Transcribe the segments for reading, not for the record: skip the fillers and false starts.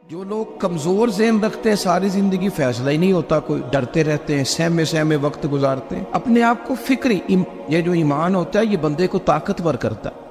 جو لوگ کمزور ذہن رکھتے ہیں ساری زندگی فیصلہ ہی نہیں ہوتا، کوئی ڈرتے رہتے ہیں، سہمے وقت گزارتے ہیں اپنے آپ کو فکری یہ جو ایمان ہوتا ہے یہ بندے کو طاقتور کرتا ہے،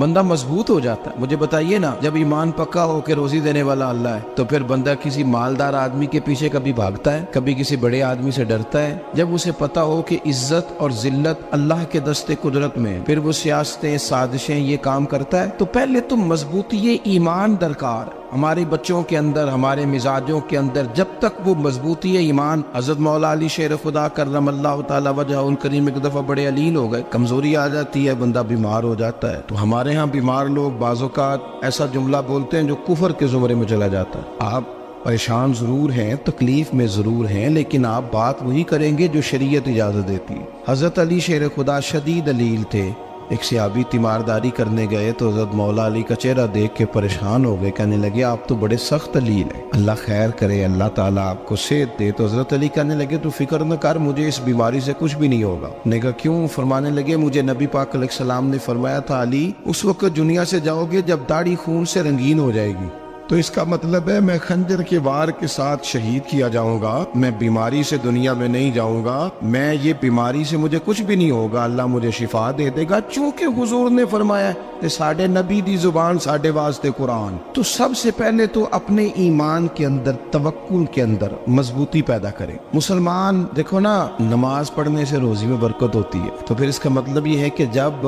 بندہ مضبوط ہو جاتا ہے۔ مجھے بتائیے نا، جب ایمان پکا ہو کہ روزی دینے والا اللہ ہے تو پھر بندہ کسی مالدار آدمی کے پیچھے کبھی بھاگتا ہے، کبھی کسی بڑے آدمی سے ڈرتا ہے؟ جب اسے پتا ہو کہ عزت اور ذلت اللہ کے دست قدرت میں، پھر وہ سیاستیں سازشیں یہ کام کرتا ہے۔ تو پہلے تو مضبوطی ایمان درکار ہے ہمارے بچوں کے اندر، ہمارے مزاجوں کے اندر۔ جب تک وہ مضبوطی ایمان، حضرت مولا علی شیر خدا کرم اللہ تعالی وجہ الکریم ایک دفعہ بڑے علیل ہو گئے، کمزوری آ جاتی ہے، بندہ بیمار ہو جاتا ہے۔ تو ہمارے ہاں بیمار لوگ بعض اوقات ایسا جملہ بولتے ہیں جو کفر کے زمرے میں چلا جاتا ہے۔ آپ پریشان ضرور ہیں، تکلیف میں ضرور ہیں، لیکن آپ بات وہی کریں گے جو شریعت اجازت دیتی ہے۔ حضرت علی شیر خدا شدید علیل تھے، ایک صحابی تیمارداری کرنے گئے تو حضرت مولا علی کا چہرہ دیکھ کے پریشان ہو گئے، کہنے لگے آپ تو بڑے سخت علیل ہیں، اللہ خیر کرے، اللہ تعالیٰ آپ کو صحت دے۔ تو حضرت علی کہنے لگے تو فکر نہ کر، مجھے اس بیماری سے کچھ بھی نہیں ہوگا۔ نے کہا کیوں؟ فرمانے لگے مجھے نبی پاک علیہ السلام نے فرمایا تھا علی اس وقت دنیا سے جاؤ گے جب داڑھی خون سے رنگین ہو جائے گی، تو اس کا مطلب ہے میں خنجر کے وار کے ساتھ شہید کیا جاؤں گا، میں بیماری سے دنیا میں نہیں جاؤں گا، میں یہ بیماری سے مجھے کچھ بھی نہیں ہوگا، اللہ مجھے شفا دے دے گا، چونکہ حضور نے فرمایا کہ ساڈے نبی دی زبان ساڈے واسطے قرآن۔ تو سب سے پہلے تو اپنے ایمان کے اندر، توکل کے اندر مضبوطی پیدا کریں۔ مسلمان دیکھو نا، نماز پڑھنے سے روزی میں برکت ہوتی ہے، تو پھر اس کا مطلب یہ ہے کہ جب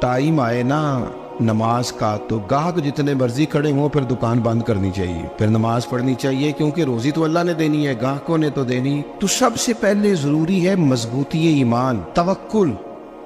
ٹائم آئے نا نماز کا تو گاہک جتنے مرضی کھڑے ہوں پھر دکان بند کرنی چاہیے، پھر نماز پڑھنی چاہیے، کیونکہ روزی تو اللہ نے دینی ہے، گاہکوں نے تو دینی۔ تو سب سے پہلے ضروری ہے مضبوطی ایمان، توکل،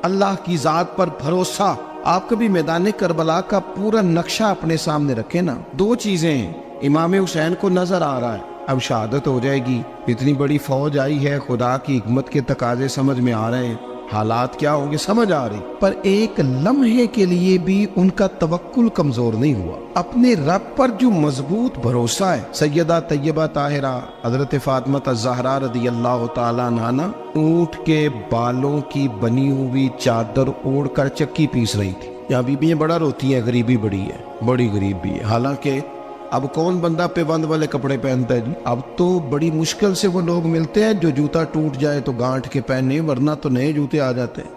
اللہ کی ذات پر بھروسہ۔ آپ کبھی میدان کربلا کا پورا نقشہ اپنے سامنے رکھیں نا، دو چیزیں ہیں، امام حسین کو نظر آ رہا ہے اب شہادت ہو جائے گی، اتنی بڑی فوج آئی ہے، خدا کی حکمت کے تقاضے سمجھ میں آ رہے ہیں، حالات کیا ہوں گے سمجھ آ رہی، پر ایک لمحے کے لیے بھی ان کا توکل کمزور نہیں ہوا۔ اپنے رب پر جو مضبوط بھروسہ ہے، سیدہ طیبہ طاہرہ حضرت فاطمہ الزہرا رضی اللہ تعالیٰ عنہا اونٹ کے بالوں کی بنی ہوئی چادر اوڑھ کر چکی پیس رہی تھی۔ یہاں بیویاں بڑا روتی ہیں، غریبی بڑی ہے، بڑی غریب بھی ہے، حالانکہ اب کون بندہ پیبند والے کپڑے پہنتا ہے جی؟ اب تو بڑی مشکل سے وہ لوگ ملتے ہیں جو جوتا ٹوٹ جائے تو گانٹھ کے پہنے، ورنہ تو نئے جوتے آ جاتے ہیں۔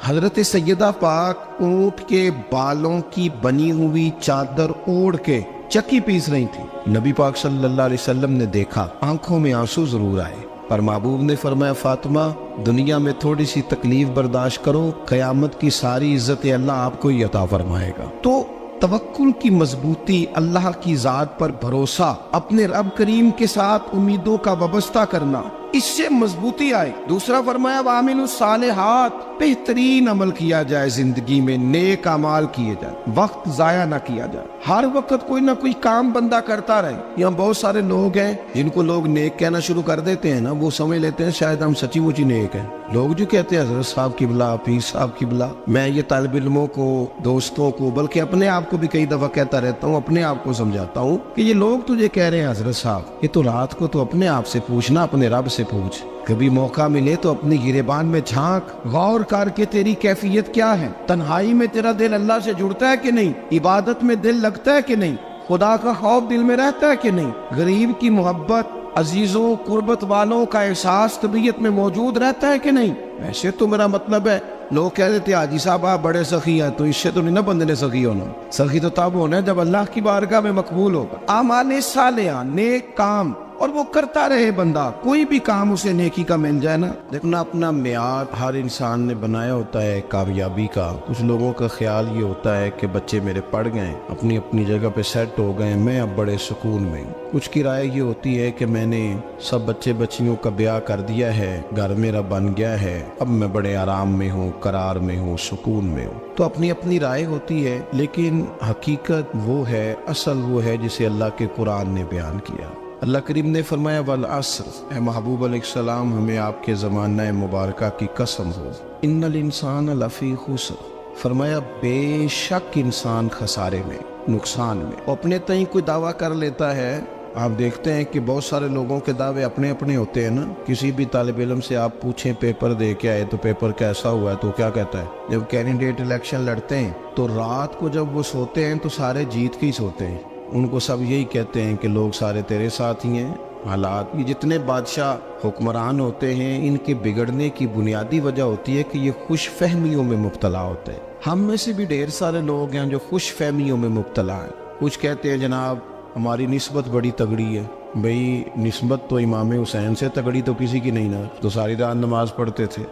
حضرت سیدہ پاک اونٹ کے بالوں کی بنی ہوئی چادر اوڑھ کے چکی پیس رہی تھی۔ نبی پاک صلی اللہ علیہ وسلم نے دیکھا، آنکھوں میں آنسو ضرور آئے، پر محبوب نے فرمایا فاطمہ دنیا میں تھوڑی سی تکلیف برداشت کرو، قیامت کی ساری عزت اللہ آپ کو ہی عطا فرمائے گا۔ تو توکل کی مضبوطی، اللہ کی ذات پر بھروسہ، اپنے رب کریم کے ساتھ امیدوں کا وابستہ کرنا، اس سے مضبوطی آئے۔ دوسرا فرمایا وَعَمِلُوا الصَّالِحَاتِ، بہترین عمل کیا جائے زندگی میں، نیک اعمال کیے جائے، وقت ضائع نہ کیا جائے، ہر وقت کوئی نہ کوئی کام بندہ کرتا رہے۔ یہاں بہت سارے لوگ ہیں جن کو لوگ نیک کہنا شروع کر دیتے ہیں نا، وہ سمجھ لیتے ہیں شاید ہم سچی مچی نیک ہیں۔ لوگ جو کہتے ہیں حضرت صاحب کی بلا، پیر صاحب کی بلا، میں یہ طالب علموں کو، دوستوں کو، بلکہ اپنے آپ کو بھی کئی دفعہ کہتا رہتا ہوں، اپنے آپ کو سمجھاتا ہوں کہ یہ لوگ تجھے کہہ رہے ہیں حضرت صاحب، یہ تو رات کو تو اپنے آپ سے پوچھنا، اپنے رب سے پوچھ، کبھی موقع ملے تو اپنی گریبان میں جھانک، غور کر کے تیری کیفیت کیا ہے، تنہائی میں تیرا دل اللہ سے جڑتا ہے کہ نہیں، عبادت میں دل لگتا ہے کہ نہیں، خدا کا خوف دل میں رہتا ہے کہ نہیں، غریب کی محبت، عزیزوں قربت والوں کا احساس طبیعت میں موجود رہتا ہے کہ نہیں۔ ویسے تو میرا مطلب ہے، لوگ کہہ دیتے حاجی صاحب آپ بڑے سخی ہیں، تو اس سے تو نہیں نا بندے نے سخی ہونا، سخی تو تب ہونا ہے جب اللہ کی بارگاہ میں مقبول ہوگا۔ اعمال صالحہ، نیک کام، اور وہ کرتا رہے بندہ، کوئی بھی کام اسے نیکی کا مل جائے نا۔ دیکھنا اپنا معیار ہر انسان نے بنایا ہوتا ہے کامیابی کا۔ کچھ لوگوں کا خیال یہ ہوتا ہے کہ بچے میرے پڑھ گئے، اپنی اپنی جگہ پہ سیٹ ہو گئے، میں اب بڑے سکون میں ہوں۔ کچھ کی رائے یہ ہوتی ہے کہ میں نے سب بچے بچیوں کا بیاہ کر دیا ہے، گھر میرا بن گیا ہے، اب میں بڑے آرام میں ہوں، قرار میں ہوں، سکون میں ہوں۔ تو اپنی اپنی رائے ہوتی ہے، لیکن حقیقت وہ ہے، اصل وہ ہے جسے اللہ کے قرآن نے بیان کیا۔ اللہ کریم نے فرمایا والعصر، اے محبوب علیہ السلام ہمیں آپ کے زمانہ مبارکہ کی قسم ہو، ان الانسان لفی خسر، فرمایا بے شک انسان خسارے میں، نقصان میں۔ وہ اپنے تئیں کوئی دعویٰ کر لیتا ہے، آپ دیکھتے ہیں کہ بہت سارے لوگوں کے دعوے اپنے اپنے ہوتے ہیں نا۔ کسی بھی طالب علم سے آپ پوچھیں پیپر دے کے آئے تو پیپر کیسا ہوا ہے تو کیا کہتا ہے؟ جب کینڈیڈیٹ الیکشن لڑتے ہیں تو رات کو جب وہ سوتے ہیں تو سارے جیت کے ہی سوتے ہیں، ان کو سب یہی کہتے ہیں کہ لوگ سارے تیرے ساتھ ہی ہیں. حالات، یہ جتنے بادشاہ حکمران ہوتے ہیں ان کے بگڑنے کی بنیادی وجہ ہوتی ہے کہ یہ خوش فہمیوں میں مبتلا ہوتے ہیں. ہم میں سے بھی ڈھیر سارے لوگ ہیں جو خوش فہمیوں میں مبتلا ہیں. کچھ کہتے ہیں جناب ہماری نسبت بڑی تگڑی ہے. بھئی نسبت تو امام حسین سے تگڑی تو کسی کی نہیں نا. تو ساری رات نماز پڑھتے تھے،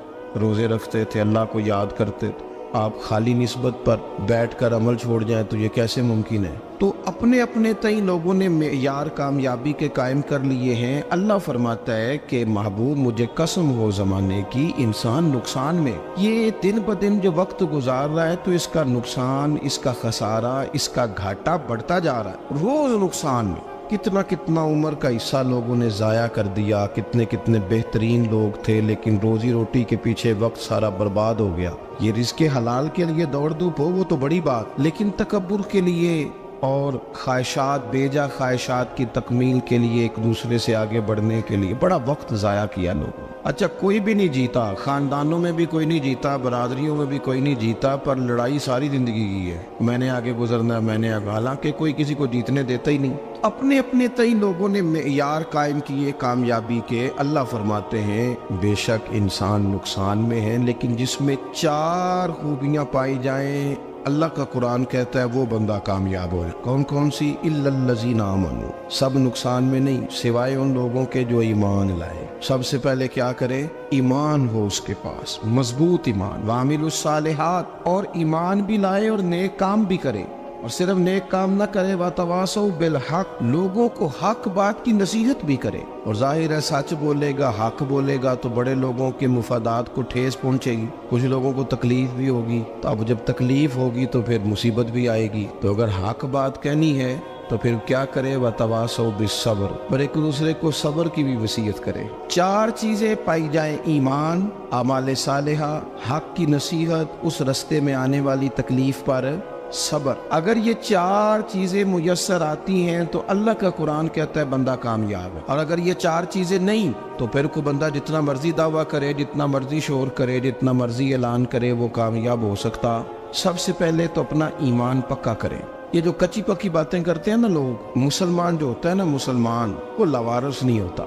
روزے رکھتے تھے، اللہ کو یاد کرتے تھے. آپ خالی نسبت پر بیٹھ کر عمل چھوڑ جائیں تو یہ کیسے ممکن ہے؟ تو اپنے اپنے تئیں لوگوں نے معیار کامیابی کے قائم کر لیے ہیں. اللہ فرماتا ہے کہ محبوب مجھے قسم ہو زمانے کی، انسان نقصان میں. یہ دن بدن جو وقت گزار رہا ہے تو اس کا نقصان، اس کا خسارہ، اس کا گھاٹا بڑھتا جا رہا ہے. روز نقصان میں. کتنا کتنا عمر کا حصہ لوگوں نے ضائع کر دیا. کتنے کتنے بہترین لوگ تھے لیکن روزی روٹی کے پیچھے وقت سارا برباد ہو گیا. یہ رزق حلال کے لیے دوڑ دھوپ ہو وہ تو بڑی بات، لیکن تکبر کے لیے اور خواہشات، بیجا خواہشات کی تکمیل کے لیے، ایک دوسرے سے آگے بڑھنے کے لیے بڑا وقت ضائع کیا لوگوں. اچھا کوئی بھی نہیں جیتا، خاندانوں میں بھی کوئی نہیں جیتا، برادریوں میں بھی کوئی نہیں جیتا، پر لڑائی ساری زندگی کی ہے. میں نے آگے گزرنا، میں نے آگے، حالانکہ کوئی کسی کو جیتنے دیتا ہی نہیں. اپنے اپنے تئیں لوگوں نے معیار قائم کیے کامیابی کے. اللہ فرماتے ہیں بے شک انسان نقصان میں ہے، لیکن جس میں 4 خوبیاں پائی جائیں اللہ کا قرآن کہتا ہے وہ بندہ کامیاب ہو. کون کون سی؟ الا الذین آمنوا. سب نقصان میں نہیں سوائے ان لوگوں کے جو ایمان لائے. سب سے پہلے کیا کرے؟ ایمان ہو اس کے پاس، مضبوط ایمان. وعملوا الصالحات، اور ایمان بھی لائے اور نیک کام بھی کرے. اور صرف نیک کام نہ کرے، وَتَوَاصَوْا بِالْحَقِّ، لوگوں کو حق بات کی نصیحت بھی کرے. اور ظاہر ہے سچ بولے گا، حق بولے گا تو بڑے لوگوں کے مفادات کو ٹھیس پہنچے گی، کچھ لوگوں کو تکلیف بھی ہوگی. تو اب جب تکلیف ہوگی تو پھر مصیبت بھی آئے گی. تو اگر حق بات کہنی ہے تو پھر کیا کرے؟ وَتَوَاصَوْا بِالصَّبْرِ، اور ایک دوسرے کو صبر کی بھی وصیت کرے. 4 چیزیں پائی جائیں، ایمان، اعمال صالحہ، حق کی نصیحت، اس رستے میں آنے والی تکلیف پر صبر. اگر یہ 4 چیزیں میسر آتی ہیں تو اللہ کا قرآن کہتا ہے بندہ کامیاب ہے. اور اگر یہ 4 چیزیں نہیں تو پھر کوئی بندہ جتنا مرضی دعویٰ کرے، جتنا مرضی شور کرے، جتنا مرضی اعلان کرے، وہ کامیاب ہو سکتا. سب سے پہلے تو اپنا ایمان پکا کرے. یہ جو کچی پکی باتیں کرتے ہیں نا لوگ، مسلمان جو ہوتا ہے نا، مسلمان وہ لاوارث نہیں ہوتا،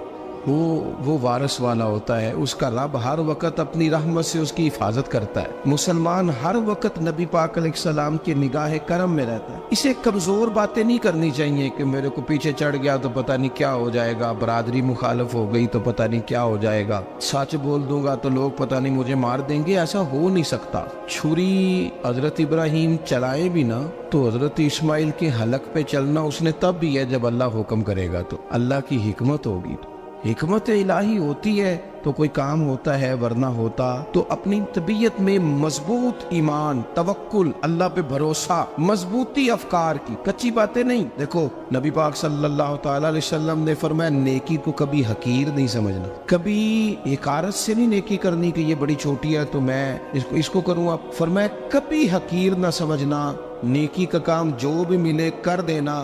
وہ وارث والا ہوتا ہے. اس کا رب ہر وقت اپنی رحمت سے اس کی حفاظت کرتا ہے. مسلمان ہر وقت نبی پاک علیہ السلام کی نگاہ کرم میں رہتا ہے. اسے کمزور باتیں نہیں کرنی چاہیے کہ میرے کو پیچھے چڑھ گیا تو پتہ نہیں کیا ہو جائے گا، برادری مخالف ہو گئی تو پتہ نہیں کیا ہو جائے گا، سچ بول دوں گا تو لوگ پتہ نہیں مجھے مار دیں گے. ایسا ہو نہیں سکتا. چھری حضرت ابراہیم چلائے بھی نا تو حضرت اسماعیل کے حلق پہ چلنا اس نے تب بھی ہے جب اللہ حکم کرے گا. تو اللہ کی حکمت ہوگی، حکمت الہی ہوتی ہے تو کوئی کام ہوتا ہے، ورنہ ہوتا. تو اپنی طبیعت میں مضبوط ایمان، توکل، اللہ پہ بھروسہ، مضبوطی افکار کی، کچی باتیں نہیں. دیکھو نبی پاک صلی اللہ تعالی علیہ وسلم نے فرمایا نیکی کو کبھی حقیر نہیں سمجھنا، کبھی حقارت سے نہیں نیکی کرنی کہ یہ بڑی چھوٹی ہے تو میں اس کو کروں گا. فرمایا کبھی حقیر نہ سمجھنا، نیکی کا کام جو بھی ملے کر دینا.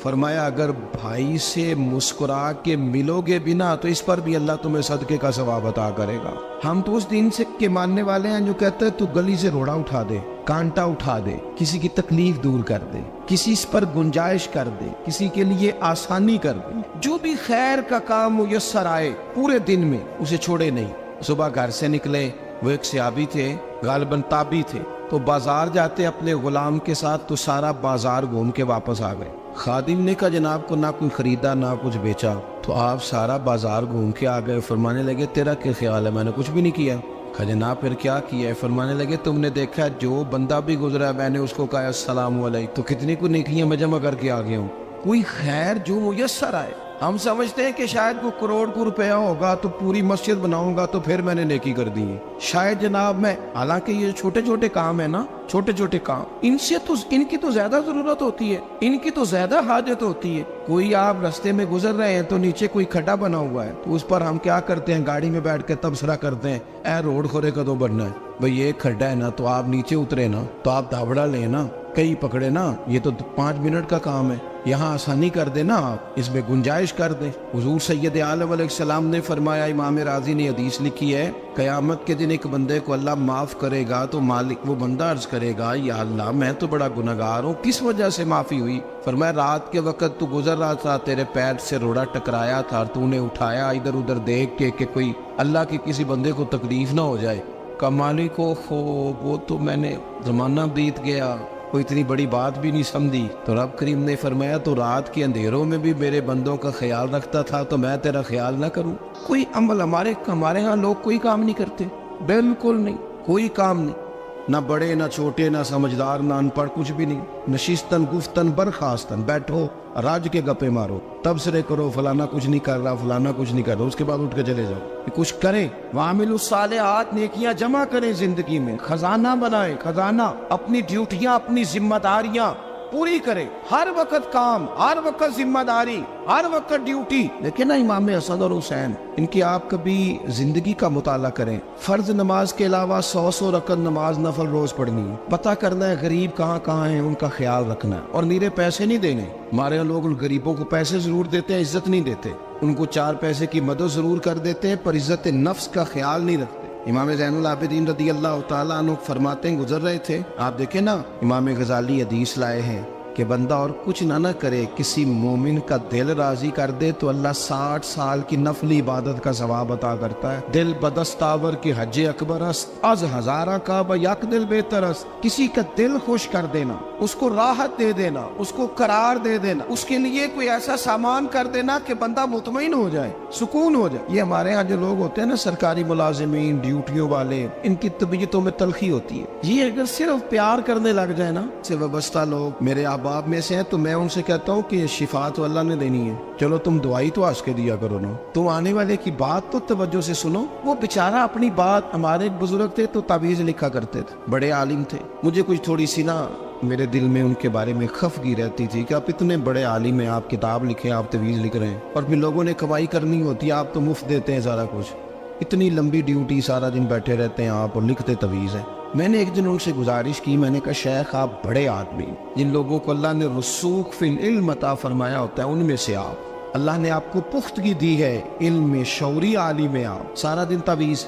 فرمایا اگر بھائی سے مسکرا کے ملو گے بنا تو اس پر بھی اللہ تمہیں صدقے کا ثواب عطا کرے گا. ہم تو اس دین سے کے ماننے والے ہیں جو کہتے ہیں تو گلی سے روڑا اٹھا دے، کانٹا اٹھا دے، کسی کی تکلیف دور کر دے، کسی اس پر گنجائش کر دے، کسی کے لیے آسانی کر دے. جو بھی خیر کا کام میسر آئے پورے دن میں اسے چھوڑے نہیں. صبح گھر سے نکلے، وہ ایک صحابی تھے، غالباً تابعی تھے، تو بازار جاتے اپنے غلام کے ساتھ تو سارا بازار گھوم کے واپس آ گئے. خادم نے کہا جناب کو نہ کوئی خریدا نہ کچھ بیچا. تو آپ سارا بازار گھوم کے آ گئے. فرمانے لگے تیرا کیا خیال ہے؟ میں نے کچھ بھی نہیں کیا. کہا جناب پھر کیا کیا ہے؟ فرمانے لگے تم نے دیکھا جو بندہ بھی گزرا میں نے اس کو کہا السلام علیکم، تو کتنی کو نیکیاں میں جمع کر کے آ گیا ہوں. کوئی خیر جو میسر آئے. ہم سمجھتے ہیں کہ شاید کوئی کروڑ کو روپیہ ہوگا تو پوری مسجد بناؤں گا تو پھر میں نے نیکی کر دی ہے. شاید جناب میں، حالانکہ یہ چھوٹے چھوٹے کام ہے نا، چھوٹے چھوٹے کام، ان کی تو زیادہ ضرورت ہوتی ہے، ان کی تو زیادہ حاجت ہوتی ہے. کوئی آپ رستے میں گزر رہے ہیں تو نیچے کوئی کھڈا بنا ہوا ہے تو اس پر ہم کیا کرتے ہیں؟ گاڑی میں بیٹھ کے تبصرہ کرتے ہیں اے روڈ کھورے کدوں بننا ہے. بھئی ایک کھڈا ہے نا تو آپ نیچے اترے نا تو آپ دھابڑا لیں نا. کئی پکڑے نا، یہ تو 5 منٹ کا کام ہے، یہاں آسانی کر دے نا آپ، اس میں گنجائش کر دیں۔ حضور سید عالم علیہ السلام نے فرمایا، امام راضی نے حدیث لکھی ہے، قیامت کے دن ایک بندے کو اللہ معاف کرے گا تو مالک وہ بندہ عرض کرے گا، یا اللہ میں تو بڑا گنہگار ہوں، کس وجہ سے معافی ہوئی؟ فرمایا رات کے وقت تو گزر رہا تھا، تیرے پیر سے روڑا ٹکرایا تھا، تو نے اٹھایا ادھر ادھر دیکھ کے کہ کوئی اللہ کے کسی بندے کو تکلیف نہ ہو جائے، کہ مالک وہ تو میں نے زمانہ بیت گیا، کوئی اتنی بڑی بات بھی نہیں سمجھی۔ تو رب کریم نے فرمایا تو رات کے اندھیروں میں بھی میرے بندوں کا خیال رکھتا تھا، تو میں تیرا خیال نہ کروں؟ کوئی عمل ہمارے ہاں لوگ کوئی کام نہیں کرتے، بالکل نہیں، کوئی کام نہیں، نہ بڑے نہ چھوٹے نہ سمجھدار نہ ان پڑھ، کچھ بھی نہیں، نشستن گفتن برخاستن، بیٹھو راج کے گپے مارو، تبصرے کرو، فلانا کچھ نہیں کر رہا، فلانا کچھ نہیں کر رہا، اس کے بعد اٹھ کے چلے جاؤ۔ کچھ کریں، وعملوا الصالحات، نیکیاں جمع کریں زندگی میں، خزانہ بنائیں، خزانہ، اپنی ڈیوٹیاں اپنی ذمہ داریاں پوری کریں، ہر وقت کام، ہر وقت ذمہ داری، ہر وقت ڈیوٹی۔ لیکن نا امام حسن اور حسین، ان کی آپ کبھی زندگی کا مطالعہ کریں، فرض نماز کے علاوہ 100 رکعت نماز نفل روز پڑھنی ہے، پتہ کرنا ہے غریب کہاں کہاں ہیں، ان کا خیال رکھنا ہے، اور نیرے پیسے نہیں دینے۔ ہمارے یہاں لوگ غریبوں کو پیسے ضرور دیتے ہیں، عزت نہیں دیتے، ان کو 4 پیسے کی مدد ضرور کر دیتے ہیں، پر عزت نفس کا خیال نہیں رکھتے۔ امام زین العابدین رضی اللہ تعالیٰ عنہ فرماتے ہیں، گزر رہے تھے، آپ دیکھیں نا، امام غزالی حدیث لائے ہیں کہ بندہ اور کچھ نہ کرے، کسی مومن کا دل راضی کر دے تو اللہ 60 سال کی نفلی عبادت کا ثواب عطا کرتا ہے۔ دل بدستاور کی حج اکبر است، از ہزارہ کعبہ یک دل بہتر است۔ کسی کا دل خوش کر دینا، اس کو راحت دے دینا، اس کو قرار دے دینا، اس کے لیے کوئی ایسا سامان کر دینا کہ بندہ مطمئن ہو جائے، سکون ہو جائے۔ یہ ہمارے ہاں جو لوگ ہوتے ہیں نا، سرکاری ملازمین، ڈیوٹیوں والے، ان کی طبیعتوں میں تلخی ہوتی ہے۔ یہ اگر صرف پیار کرنے لگ جائے نا، سے وابستہ لوگ میرے احباب میں سے ہیں، تو میں ان سے کہتا ہوں کہ شفا تو اللہ نے دینی ہے، چلو تم دعائی تو آج کے دیا کرو نا، تم آنے والے کی بات تو توجہ سے سنو۔ وہ بیچارہ اپنی بات، ہمارے ایک بزرگ تھے تو تعویذ لکھا کرتے تھے، بڑے عالم تھے، مجھے کچھ تھوڑی سی نا میرے دل میں ان کے بارے میں خفگی رہتی تھی کہ آپ اتنے بڑے عالم ہیں، آپ کتاب لکھیں، آپ تعویذ لکھ رہے ہیں، اور پھر لوگوں نے کمائی کرنی ہوتی ہے، آپ تو مفت دیتے ہیں سارا کچھ، اتنی لمبی ڈیوٹی، سارا دن بیٹھے رہتے ہیں آپ اور لکھتے تعویذ ہیں۔ میں نے ایک دن ان سے گزارش کی، میں نے کہا شیخ آپ بڑے آدمی، جن لوگوں کو اللہ نے رسوخ فی العلم عطا فرمایا ہوتا ہے، ان میں سے آپ، اللہ نے آپ کو پختگی دی ہے، علم میں شعوری عالم ہے آپ، سارا دن تعویذ۔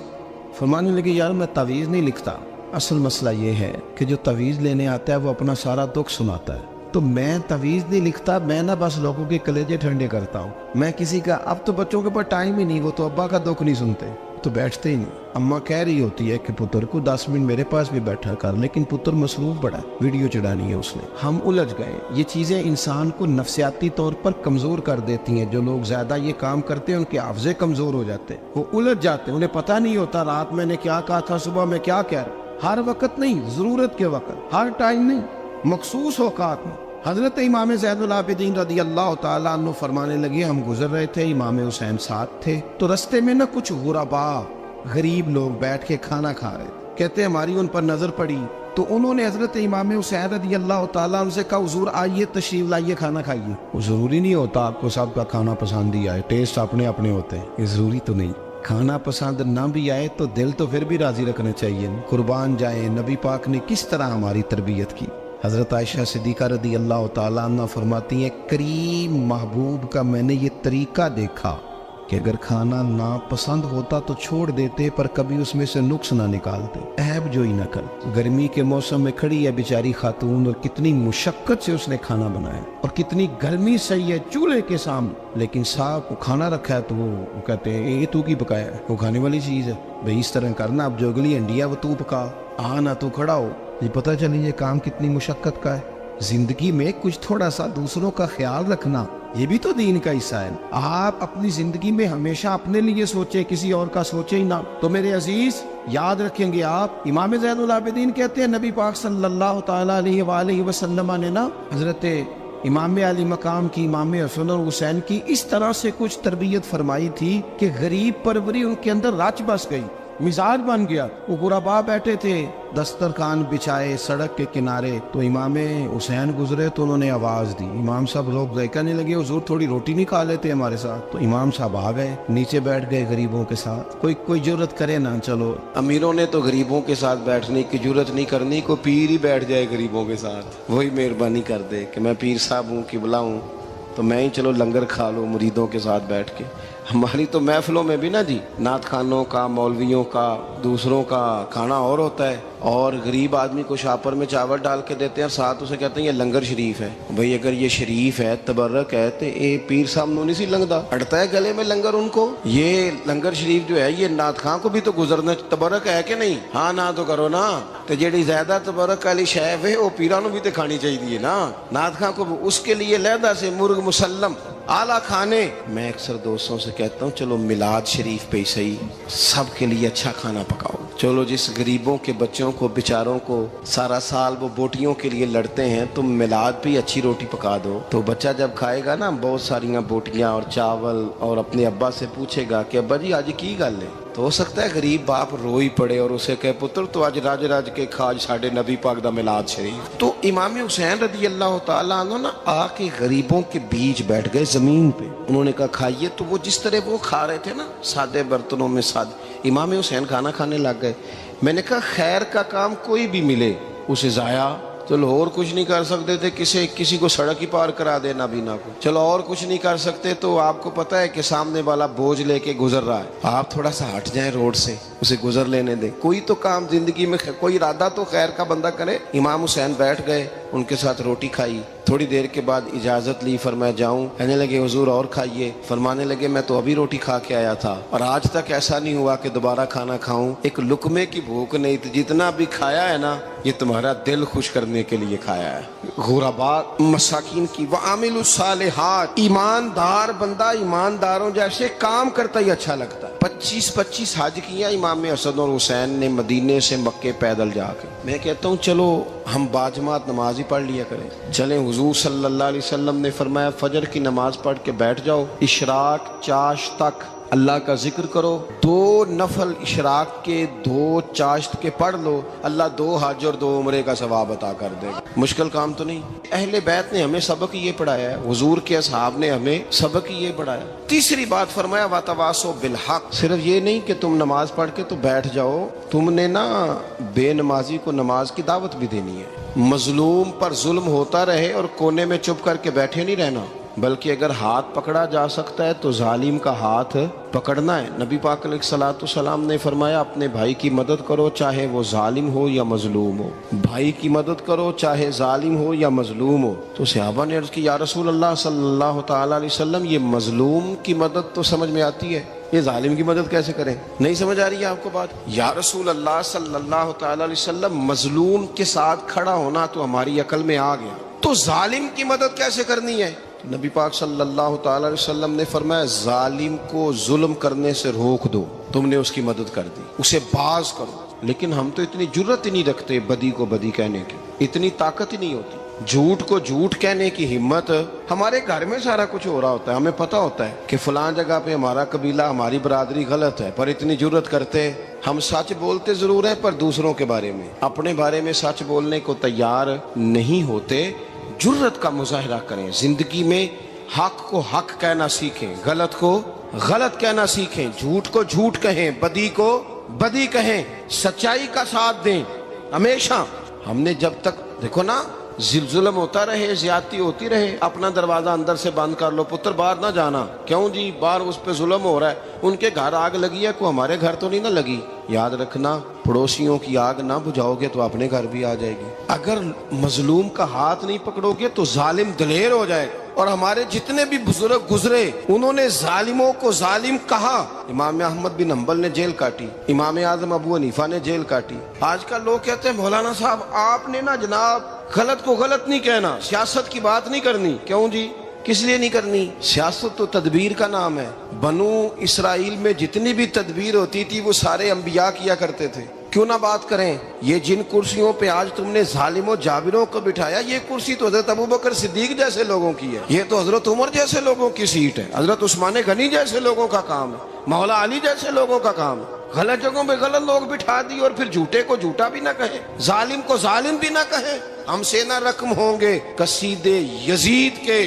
فرمانے لگے یار میں تعویذ نہیں لکھتا، اصل مسئلہ یہ ہے کہ جو تعویذ لینے آتا ہے وہ اپنا سارا دکھ سناتا ہے، تو میں تعویذ نہیں لکھتا، میں نہ بس لوگوں کے کلیجے ٹھنڈے کرتا ہوں، میں کسی کا، اب تو بچوں کے پاس ٹائم ہی نہیں، وہ تو ابا کا دکھ نہیں سنتے، تو بیٹھتے ہی نہیں۔ اماں کہہ رہی ہوتی ہے کہ پتر کو 10 منٹ میرے پاس بھی بیٹھا کر، لیکن پتر مصروف بڑا، ویڈیو چڑھانی ہے اس نے۔ ہم الجھ گئے، یہ چیزیں انسان کو نفسیاتی طور پر کمزور کر دیتی ہیں، جو لوگ زیادہ یہ کام کرتے ہیں ان کے حافظے کمزور ہو جاتے ہیں، وہ الجھ جاتے ہیں، انہیں پتہ نہیں ہوتا رات میں نے کیا کہا تھا، صبح میں کیا کہہ رہا۔ ہر وقت نہیں، ضرورت کے وقت، ہر ٹائم نہیں، مخصوص اوقات میں۔ حضرت امام زین العابدین رضی اللہ تعالیٰ عنہ فرمانے لگے، ہم گزر رہے تھے، امام حسین ساتھ تھے، تو رستے میں نہ کچھ غربا، غریب لوگ بیٹھ کے کھانا کھا رہے تھے، کہتے ہماری ان پر نظر پڑی، تو انہوں نے حضرت امام حسین رضی اللہ تعالیٰ عنہ سے کہا حضور آئیے تشریف لائیے کھانا کھائیے۔ وہ ضروری نہیں ہوتا آپ کو سب کا کھانا پسند ہی آئے، ٹیسٹ اپنے اپنے ہوتے ہیں، یہ ضروری تو نہیں۔ کھانا پسند نہ بھی آئے تو دل تو پھر بھی راضی رکھنا چاہیے، قربان جائیں۔ نبی پاک نے کس طرح ہماری تربیت کی۔ حضرت عائشہ صدیقہ رضی اللہ تعالیٰ عنہ فرماتی ہیں، کریم محبوب کا میں نے یہ طریقہ دیکھا کہ اگر کھانا ناپسند ہوتا تو چھوڑ دیتے، پر کبھی اس میں سے نقص نہ نکالتے، عیب جوئی نہ کر۔ گرمی کے موسم میں کھڑی ہے بیچاری خاتون، اور کتنی مشقت سے اس نے کھانا بنایا، اور کتنی گرمی سہی ہے چولہے کے سامنے، لیکن صاحب کو کھانا رکھا ہے تو وہ کہتے ہیں یہ تو کی پکایا ہے، وہ کھانے والی چیز ہے بھئی، اس طرح کرنا، اب جو اگلی ہنڈی ہے وہ تو پکا، نہ تو کھڑا ہو۔ یہ پتہ چلی یہ کام کتنی مشقت کا ہے۔ زندگی میں کچھ تھوڑا سا دوسروں کا خیال رکھنا، یہ بھی تو دین کا حصہ ہے۔ آپ اپنی زندگی میں ہمیشہ اپنے لیے سوچیں، کسی اور کا سوچیں ہی نہ۔ تو میرے عزیز یاد رکھیں گے آپ، امام زین العابدین کہتے ہیں نبی پاک صلی اللہ تعالیٰ علیہ وآلہ وسلم نے نا حضرت امام علی مقام کی، امام حسن اور حسین کی اس طرح سے کچھ تربیت فرمائی تھی کہ غریب پروری ان کے اندر رچ بس گئی۔ مزاج بن گیا. وہ غربا بیٹھے تھے دسترخوان بچھائے سڑک کے کنارے, تو امام حسین گزرے تو انہوں نے آواز دی. امام صاحب لوگ کہنے لگے حضور تھوڑی روٹی نہیں کھا لیتے ہمارے ساتھ. تو امام صاحب آ گئے, نیچے بیٹھ گئے غریبوں کے ساتھ. کوئی جرت کرے نا, چلو امیروں نے تو غریبوں کے ساتھ بیٹھنے کی جرت نہیں کرنی, کوئی پیر ہی بیٹھ جائے غریبوں کے ساتھ, وہی مہربانی کر دے کہ میں پیر صاحب ہوں قبلہ ہوں تو میں ہی چلو لنگر کھا لوں مریدوں کے ساتھ بیٹھ کے. ہماری تو محفلوں میں بھی نا جی نعت خانوں کا, مولویوں کا, دوسروں کا کھانا اور ہوتا ہے, اور غریب آدمی کو شاپر میں چاول ڈال کے دیتے ہیں اور ساتھ اسے کہتے ہیں یہ لنگر شریف ہے. بھئی اگر یہ شریف ہے تبرک ہے تو اے پیر صاحب نو نہیں سی لنگدا, اڑتا ہے گلے میں لنگر ان کو. یہ لنگر شریف جو ہے یہ نعت خان کو بھی تو گزرنا تبرک ہے کہ نہیں؟ ہاں نہ تو کرو نا, تو جیڑی زیادہ تبرک والی شے ہے وہ پیراں نو بھی تو کھانی چاہیے نا. نعت خان کو اس کے لیے علیحدہ سے مرغ مسلم اعلیٰ کھانے. میں اکثر دوستوں سے کہتا ہوں چلو میلاد شریف پہ ہی صحیح سب کے لیے اچھا کھانا پکاؤ. چلو جس غریبوں کے بچوں کو بیچاروں کو سارا سال وہ بوٹیوں کے لیے لڑتے ہیں, تم میلاد پہ اچھی روٹی پکا دو, تو بچہ جب کھائے گا نا بہت ساریاں بوٹیاں اور چاول, اور اپنے ابا سے پوچھے گا کہ ابا جی آج کی گل ہے, تو ہو سکتا ہے غریب باپ روئی پڑے اور اسے کہے پتر تو آج راج راج کے کھاج ساڈے نبی پاک دا میلاد شریف. تو امام حسین رضی اللہ تعالیٰ عنہ نا آ کے غریبوں کے بیچ بیٹھ گئے زمین پہ. انہوں نے کہا کھائیے, تو وہ جس طرح وہ کھا رہے تھے نا سادے برتنوں میں سادے, امام حسین کھانا کھانے لگ گئے. میں نے کہا خیر کا کام کوئی بھی ملے اسے ضائع, چلو اور کچھ نہیں کر سکتے تھے کسی کو سڑک ہی پار کرا دے نابینا کو, چلو اور کچھ نہیں کر سکتے تو آپ کو پتہ ہے کہ سامنے والا بوجھ لے کے گزر رہا ہے, آپ تھوڑا سا ہٹ جائیں روڈ سے, اسے گزر لینے دیں. کوئی تو کام زندگی میں کوئی ارادہ تو خیر کا بندہ کرے. امام حسین بیٹھ گئے, ان کے ساتھ روٹی کھائی. تھوڑی دیر کے بعد اجازت لی, فرمایا جاؤں؟ کہنے لگے حضور اور کھائیے. فرمانے لگے میں تو ابھی روٹی کھا کے آیا تھا اور آج تک ایسا نہیں ہوا کہ دوبارہ کھانا کھاؤں. ایک لقمے کی بھوک نہیں تھی, جتنا بھی کھایا ہے نا یہ تمہارا دل خوش کرنے کے لیے کھایا ہے. غرباء مساکین کی وعامل الصالحات, ایماندار بندہ ایمانداروں جیسے کام کرتا ہی اچھا لگتا ہے. 25 حج کیا امام حسن اور حسین نے مدینے سے مکے پیدل جا کے. میں کہتا ہوں چلو ہم باجماعت نماز ہی پڑھ لیا کریں. چلیں حضور صلی اللہ علیہ وسلم نے فرمایا فجر کی نماز پڑھ کے بیٹھ جاؤ, اشراق چاشت تک اللہ کا ذکر کرو. 2 نفل اشراق کے 2 چاشت کے پڑھ لو, اللہ 2 حج اور 2 عمرے کا ثواب عطا کر دے گا. مشکل کام تو نہیں. اہل بیت نے ہمیں سبق یہ پڑھایا ہے, حضور کے اصحاب نے ہمیں سبق یہ پڑھایا. تیسری بات فرمایا وَتَوَاصَوْا بِالْحَقِّ, صرف یہ نہیں کہ تم نماز پڑھ کے تو بیٹھ جاؤ, تم نے نا بے نمازی کو نماز کی دعوت بھی دینی ہے. مظلوم پر ظلم ہوتا رہے اور کونے میں چپ کر کے بیٹھے نہیں رہنا, بلکہ اگر ہاتھ پکڑا جا سکتا ہے تو ظالم کا ہاتھ پکڑنا ہے. نبی پاک علیہ الصلوۃ والسلام نے فرمایا اپنے بھائی کی مدد کرو چاہے وہ ظالم ہو یا مظلوم ہو, بھائی کی مدد کرو چاہے ظالم ہو یا مظلوم ہو. تو صحابہ نے عرض کی یا رسول اللہ صلی اللہ تعالیٰ علیہ وسلم یہ مظلوم کی مدد تو سمجھ میں آتی ہے, یہ ظالم کی مدد کیسے کریں؟ نہیں سمجھ آ رہی ہے آپ کو بات؟ یا رسول اللہ صلی اللہ تعالیٰ علیہ وسلم مظلوم کے ساتھ کھڑا ہونا تو ہماری عقل میں آ گیا, تو ظالم کی مدد کیسے کرنی ہے؟ نبی پاک صلی اللہ تعالیٰ علیہ وسلم نے فرمایا ظالم کو ظلم کرنے سے روک دو, تم نے اس کی مدد کر دی, اسے باز کرو. لیکن ہم تو اتنی جرت ہی نہیں رکھتے بدی کو بدی کہنے کی, اتنی طاقت ہی نہیں ہوتی. جھوٹ کو جھوٹ کہنے کی ہمت, ہمارے گھر میں سارا کچھ ہو رہا ہوتا ہے, ہمیں پتہ ہوتا ہے کہ فلاں جگہ پہ ہمارا قبیلہ ہماری برادری غلط ہے, پر اتنی جرت کرتے. ہم سچ بولتے ضرور ہیں پر دوسروں کے بارے میں, اپنے بارے میں سچ بولنے کو تیار نہیں ہوتے. جرت کا مظاہرہ کریں, زندگی میں حق کو حق کہنا سیکھیں, غلط کو غلط کہنا سیکھیں, جھوٹ کو جھوٹ کہیں, بدی کو بدی کہیں, سچائی کا ساتھ دیں ہمیشہ. ہم نے جب تک دیکھو نا ظلم ہوتا رہے, زیادتی ہوتی رہے, اپنا دروازہ اندر سے بند کر لو, پتر باہر نہ جانا. کیوں جی؟ باہر اس پہ ظلم ہو رہا ہے, ان کے گھر آگ لگی ہے, کو ہمارے گھر تو نہیں نہ لگی. یاد رکھنا پڑوسیوں کی آگ نہ بجھاؤ گے تو اپنے گھر بھی آ جائے گی. اگر مظلوم کا ہاتھ نہیں پکڑو گے تو ظالم دلیر ہو جائے. اور ہمارے جتنے بھی بزرگ گزرے انہوں نے ظالموں کو ظالم کہا. امام احمد بن حنبل نے جیل کاٹی, امام اعظم ابو حنیفہ نے جیل کاٹی. آج کل لوگ کہتے ہیں مولانا صاحب آپ نے نا جناب غلط کو غلط نہیں کہنا, سیاست کی بات نہیں کرنی. کیوں جی؟ کس لیے نہیں کرنی؟ سیاست تو تدبیر کا نام ہے. بنو اسرائیل میں جتنی بھی تدبیر ہوتی تھی وہ سارے انبیاء کیا کرتے تھے. کیوں نہ بات کریں؟ یہ جن کرسیوں پہ آج تم نے ظالموں جابروں کو بٹھایا, یہ کرسی تو حضرت ابوبکر صدیق جیسے لوگوں کی ہے, یہ تو حضرت عمر جیسے لوگوں کی سیٹ ہے, حضرت عثمان غنی جیسے لوگوں کا کام ہے, مولا علی جیسے لوگوں کا کام ہے. غلط جگہوں پہ غلط لوگ بٹھا دی اور پھر جھوٹے کو جھوٹا بھی نہ کہے، ظالم کو ظالم بھی نہ کہے۔ ہم سے نہ رقم ہوں گے قصیدے یزید کے،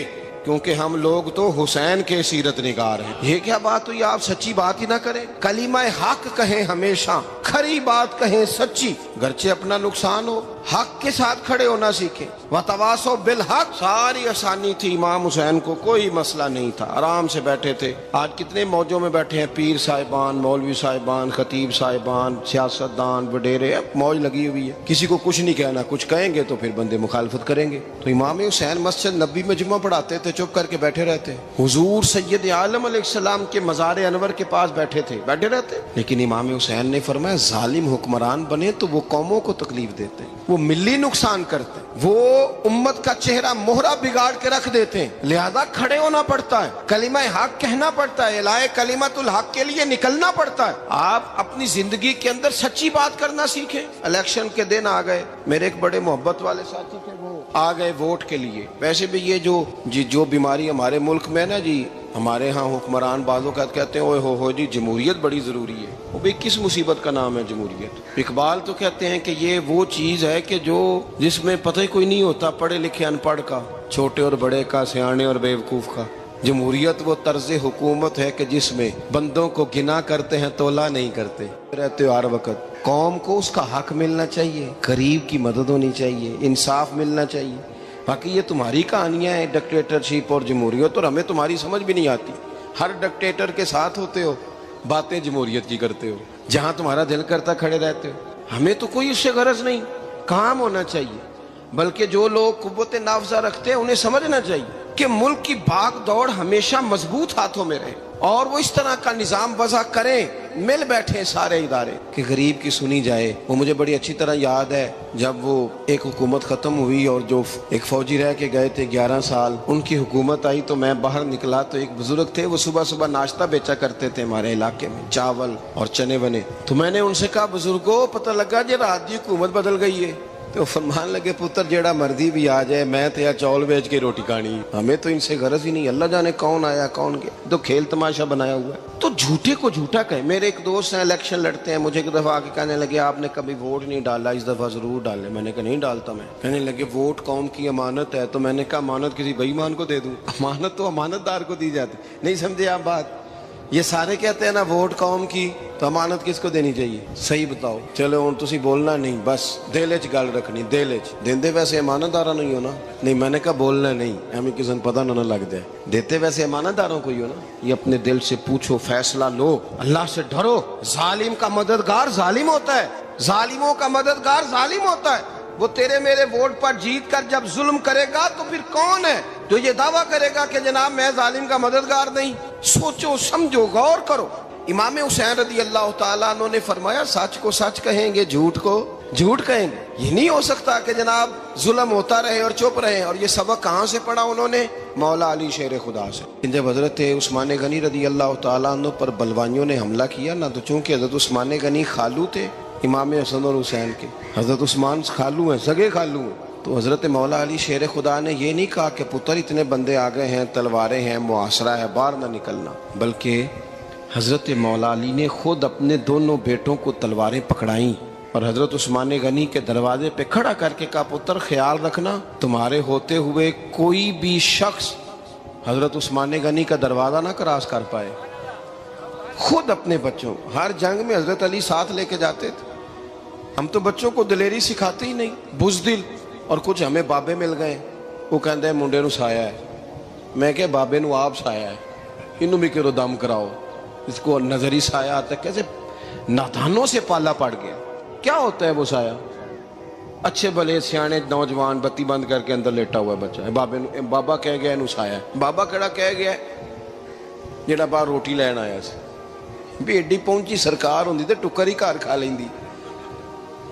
کیونکہ ہم لوگ تو حسین کے سیرت نگار ہیں۔ یہ کیا بات ہوئی، آپ سچی بات ہی نہ کریں، کلمہ حق کہیں، ہمیشہ کھری بات کہیں، سچی، گرچہ اپنا نقصان ہو، حق کے ساتھ کھڑے ہونا سیکھیں۔ وتواصوا بالحق، ساری آسانی تھی، امام حسین کو کوئی مسئلہ نہیں تھا، آرام سے بیٹھے تھے۔ آج کتنے موجوں میں بیٹھے ہیں، پیر صاحبان، مولوی صاحبان، خطیب صاحبان، سیاستدان، وڈیرے، موج لگی ہوئی ہے، کسی کو کچھ نہیں کہنا، کچھ کہیں گے تو پھر بندے مخالفت کریں گے۔ تو امام حسین مسجد نبی میں جمعہ پڑھاتے تھے، چپ کر کے بیٹھے رہتے، حضور سید عالم علیہ السلام کے مزار انور کے پاس بیٹھے تھے، بیٹھے رہتے۔ لیکن امام حسین نے فرمایا ظالم حکمران بنے تو وہ قوموں کو تکلیف دیتے ہیں، وہ ملی نقصان کرتے ہیں، وہ امت کا چہرہ مہرہ بگاڑ کے رکھ دیتے ہیں، لہذا کھڑے ہونا پڑتا ہے، کلمہ حق کہنا پڑتا ہے، الہے کلمت الحق کے لیے نکلنا پڑتا ہے۔ آپ اپنی زندگی کے اندر سچی بات کرنا سیکھیں۔ الیکشن کے دن آ گئے، میرے ایک بڑے محبت والے ساتھی تھے، وہ آ گئے ووٹ کے لیے۔ ویسے بھی یہ جو بیماری ہمارے ملک میں نا جی، ہمارے ہاں حکمران بعضوں کا کہتے ہیں اوے ہو جی جمہوریت بڑی ضروری ہے۔ وہ بھی کس مصیبت کا نام ہے جمہوریت؟ اقبال تو کہتے ہیں کہ یہ وہ چیز ہے کہ جس میں پتہ ہی کوئی نہیں ہوتا پڑھے لکھے ان پڑھ کا، چھوٹے اور بڑے کا، سیانے اور بیوقوف کا۔ جمہوریت وہ طرز حکومت ہے کہ جس میں بندوں کو گنا کرتے ہیں، تولا نہیں کرتے رہتے ہو ہر وقت۔ قوم کو اس کا حق ملنا چاہیے، غریب کی مدد ہونی چاہیے، انصاف ملنا چاہیے۔ باقی یہ تمہاری کہانیاں ہیں ڈکٹیٹرشپ اور جمہوریت، اور ہمیں تمہاری سمجھ بھی نہیں آتی۔ ہر ڈکٹیٹر کے ساتھ ہوتے ہو، باتیں جمہوریت کی کرتے ہو، جہاں تمہارا دل کرتا کھڑے رہتے ہو۔ ہمیں تو کوئی اس سے غرض نہیں، کام ہونا چاہیے، بلکہ جو لوگ قوت نافذہ رکھتے ہیں انہیں سمجھنا چاہیے کہ ملک کی بھاگ دوڑ ہمیشہ مضبوط ہاتھوں میں رہے، اور وہ اس طرح کا نظام وضع کریں، مل بیٹھے سارے ادارے کہ غریب کی سنی جائے۔ وہ مجھے بڑی اچھی طرح یاد ہے جب وہ ایک حکومت ختم ہوئی اور جو ایک فوجی رہ کے گئے تھے 11 سال، ان کی حکومت آئی تو میں باہر نکلا تو ایک بزرگ تھے، وہ صبح صبح ناشتہ بیچا کرتے تھے ہمارے علاقے میں، چاول اور چنے بنے۔ تو میں نے ان سے کہا بزرگوں پتہ لگا جی رات دی حکومت بدل گئی ہے۔ تو فرمان لگے پتر جیڑا مرضی بھی آ جائے، میں تو یا چاول بیچ کے روٹی کھانی، ہمیں تو ان سے غرض ہی نہیں، اللہ جانے کون آیا کون گیا، تو کھیل تماشا بنایا ہوا ہے۔ تو جھوٹے کو جھوٹا کہیں۔ میرے ایک دوست ہیں الیکشن لڑتے ہیں، مجھے ایک دفعہ آ کے کہنے لگے آپ نے کبھی ووٹ نہیں ڈالا، اس دفعہ ضرور ڈالیں۔ میں نے کہا نہیں ڈالتا میں۔ کہنے لگے ووٹ قوم کی امانت ہے، تو میں نے کہا امانت کسی بے ایمان کو دے دوں؟ امانت تو امانت دار کو دی جاتی۔ نہیں سمجھے آپ بات؟ یہ سارے کہتے ہیں نا ووٹ قوم کی، تو امانت کس کو دینی چاہیے؟ صحیح بتاؤ۔ چلو ہوں تسی بولنا نہیں، بس دل وچ گل رکھنی، دل وچ دیندے ویسے امانت داراں نہیں ہو نا۔ نہیں میں نے کہا بولنا نہیں، ہمیں کسی کو پتہ نہ لگ جائے، دیتے ویسے امانت داروں کو ہی ہو نا۔ یہ اپنے دل سے پوچھو، فیصلہ لو، اللہ سے ڈرو۔ ظالم کا مددگار ظالم ہوتا ہے، ظالموں کا مددگار ظالم ہوتا ہے۔ وہ تیرے میرے ووٹ پر جیت کر جب ظلم کرے گا تو پھر کون ہے جو یہ دعویٰ کرے گا کہ جناب میں ظالم کا مددگار نہیں؟ سوچو سمجھو، غور کرو۔ امام حسین رضی اللہ تعالیٰ عنہ نے فرمایا سچ کو سچ کہیں گے، جھوٹ کو جھوٹ کہیں گے۔ یہ نہیں ہو سکتا کہ جناب ظلم ہوتا رہے اور چپ رہے۔ اور یہ سبق کہاں سے پڑھا انہوں نے؟ مولا علی شیر خدا سے۔ جب حضرت عثمان غنی رضی اللہ تعالیٰ عنہ پر بلوائیوں نے حملہ کیا نا، تو چونکہ حضرت عثمان غنی خالو تھے امام حسن اور حسین کے، حضرت عثمان خالو ہیں، سگے خالو ہیں، تو حضرت مولا علی شیر خدا نے یہ نہیں کہا کہ پتر اتنے بندے آ گئے ہیں، تلواریں ہیں، محاصرہ ہے، باہر نہ نکلنا، بلکہ حضرت مولا علی نے خود اپنے دونوں بیٹوں کو تلواریں پکڑائیں اور حضرت عثمان غنی کے دروازے پہ کھڑا کر کے کہا پتر خیال رکھنا تمہارے ہوتے ہوئے کوئی بھی شخص حضرت عثمان غنی کا دروازہ نہ کراس کر پائے۔ خود اپنے بچوں، ہر جنگ میں حضرت علی ساتھ لے کے جاتے تھے۔ ہم تو بچوں کو دلیری سکھاتے ہی نہیں، بزدل۔ اور کچھ ہمیں بابے مل گئے، وہ کہتے ہیں منڈے نو سایا ہے، میں کہ بابے نو آپ سایا ہے، انہوں بھی کرو دم کراؤ، اس کو نظری سایہ آتا ہے۔ کیسے نادانوں سے پالا پڑ گیا۔ کیا ہوتا ہے وہ سایہ؟ اچھے بھلے سیانے نوجوان بتی بند کر کے اندر لیٹا ہوا ہے بچہ، بابا کہہ گیا انہوں سایہ ہے۔ بابا کہڑا کہہ گیا جڑا باہر روٹی لین آیا سی، بھی ایڈی پہنچی سرکار ہوندی تے ٹکر ہی گھر کھا لیندی۔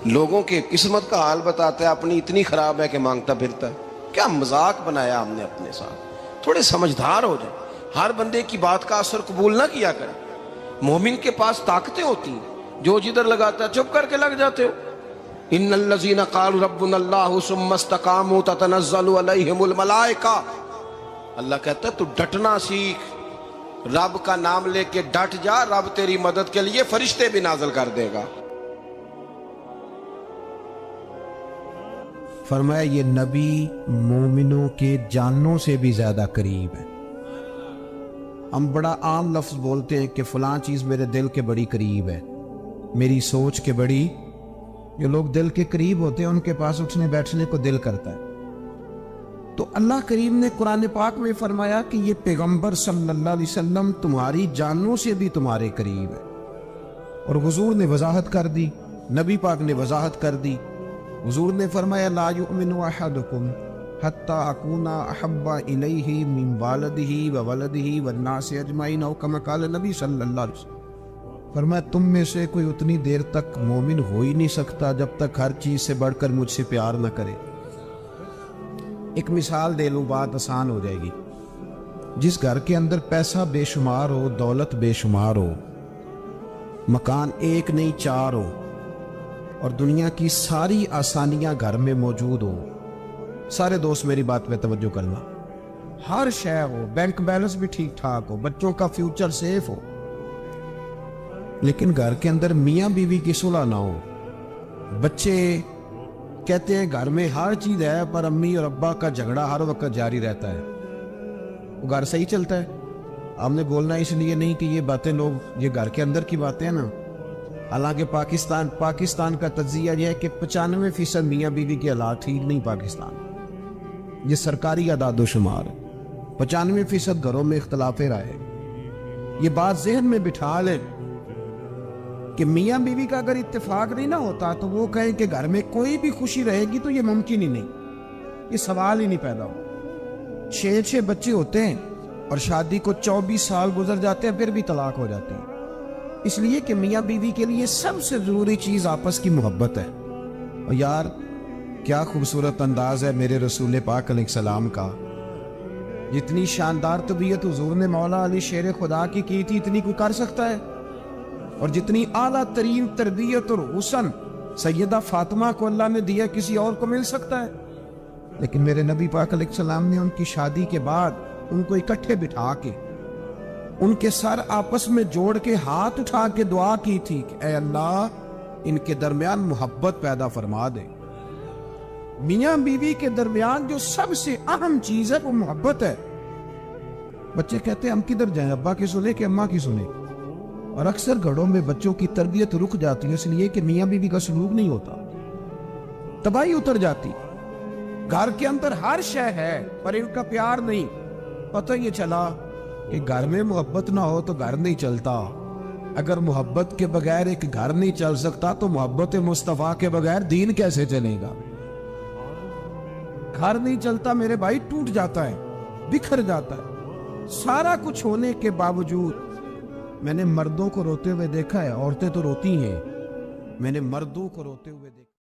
لوگوں کے قسمت کا حال بتاتا ہے، اپنی اتنی خراب ہے کہ مانگتا پھرتا ہے۔ کیا مذاق بنایا ہم نے اپنے ساتھ۔ تھوڑے سمجھدار ہو جائیں، ہر بندے کی بات کا اثر قبول نہ کیا کریں۔ مومن کے پاس طاقتیں ہوتی ہیں، جو جدھر لگاتا ہے چپ کر کے لگ جاتے ہو۔ ان الذین قالوا ربنا اللہ ثم استقاموا تتنزل علیہم الملائکہ، اللہ کہتا ہے تو ڈٹنا سیکھ، رب کا نام لے کے ڈٹ جا، رب تیری مدد کے لیے فرشتے بھی نازل کر دے گا۔ فرمایا یہ نبی مومنوں کے جانوں سے بھی زیادہ قریب ہے۔ ہم بڑا عام لفظ بولتے ہیں کہ فلاں چیز میرے دل کے بڑی قریب ہے، میری سوچ کے بڑی۔ جو لوگ دل کے قریب ہوتے ہیں ان کے پاس اٹھنے بیٹھنے کو دل کرتا ہے۔ تو اللہ کریم نے قرآن پاک میں فرمایا کہ یہ پیغمبر صلی اللہ علیہ وسلم تمہاری جانوں سے بھی تمہارے قریب ہے۔ اور حضور نے وضاحت کر دی، نبی پاک نے وضاحت کر دی۔ حضور نے فرمایا لا یؤمن احدکم حتی اکون احب الیہ من والدہ وولدہ والناس اجمعین، او کما قال نبی صلی اللہ علیہ وسلم۔ فرمایا تم میں سے کوئی اتنی دیر تک مومن ہو ہی نہیں سکتا جب تک ہر چیز سے بڑھ کر مجھ سے پیار نہ کرے۔ ایک مثال دے لوں، بات آسان ہو جائے گی۔ جس گھر کے اندر پیسہ بے شمار ہو، دولت بے شمار ہو، مکان ایک نہیں چار ہو، اور دنیا کی ساری آسانیاں گھر میں موجود ہو، سارے دوست میری بات پہ توجہ کرنا، ہر شے ہو، بینک بیلنس بھی ٹھیک ٹھاک ہو، بچوں کا فیوچر سیف ہو، لیکن گھر کے اندر میاں بیوی کی صلح نہ ہو، بچے کہتے ہیں گھر میں ہر چیز ہے پر امی اور ابا کا جھگڑا ہر وقت جاری رہتا ہے، وہ گھر صحیح چلتا ہے؟ ہم نے بولنا اس لیے نہیں کہ یہ باتیں لوگ، یہ گھر کے اندر کی باتیں ہیں نا۔ حالانکہ پاکستان کا تجزیہ یہ ہے کہ 95% میاں بیوی کے حالات ٹھیک نہیں پاکستان، یہ سرکاری اعداد و شمار ہے۔ 95% گھروں میں اختلاف رائے۔ یہ بات ذہن میں بٹھا لیں کہ میاں بیوی کا اگر اتفاق نہیں نہ ہوتا تو وہ کہیں کہ گھر میں کوئی بھی خوشی رہے گی تو یہ ممکن ہی نہیں، یہ سوال ہی نہیں پیدا ہو۔ 6 بچے ہوتے ہیں اور شادی کو 24 سال گزر جاتے ہیں، پھر بھی طلاق ہو جاتی ہے، اس لیے کہ میاں بیوی کے لیے سب سے ضروری چیز آپس کی محبت ہے۔ اور یار کیا خوبصورت انداز ہے میرے رسول پاک علیہ السلام کا، جتنی شاندار طبیعت حضور نے مولا علی شیر خدا کی تھی اتنی کوئی کر سکتا ہے؟ اور جتنی اعلیٰ ترین تربیت اور حسن سیدہ فاطمہ کو اللہ نے دیا کسی اور کو مل سکتا ہے؟ لیکن میرے نبی پاک علیہ السلام نے ان کی شادی کے بعد ان کو اکٹھے بٹھا کے ان کے سر آپس میں جوڑ کے ہاتھ اٹھا کے دعا کی تھی کہ اے اللہ ان کے درمیان محبت پیدا فرما دے۔ میاں بیوی کے درمیان جو سب سے اہم چیز ہے وہ محبت ہے۔ بچے کہتے ہیں ہم کدھر جائیں، ابا کی سنیں کہ اماں کی سنیں؟ اور اکثر گھروں میں بچوں کی تربیت رک جاتی ہے اس لیے کہ میاں بیوی کا سلوک نہیں ہوتا، تباہی اتر جاتی۔ گھر کے اندر ہر شے ہے پر ان کا پیار نہیں۔ پتہ یہ چلا کہ گھر میں محبت نہ ہو تو گھر نہیں چلتا۔ اگر محبت کے بغیر ایک گھر نہیں چل سکتا تو محبت مصطفیٰ کے بغیر دین کیسے چلے گا؟ گھر نہیں چلتا میرے بھائی، ٹوٹ جاتا ہے، بکھر جاتا ہے۔ سارا کچھ ہونے کے باوجود میں نے مردوں کو روتے ہوئے دیکھا ہے، عورتیں تو روتی ہیں، میں نے مردوں کو روتے ہوئے دیکھا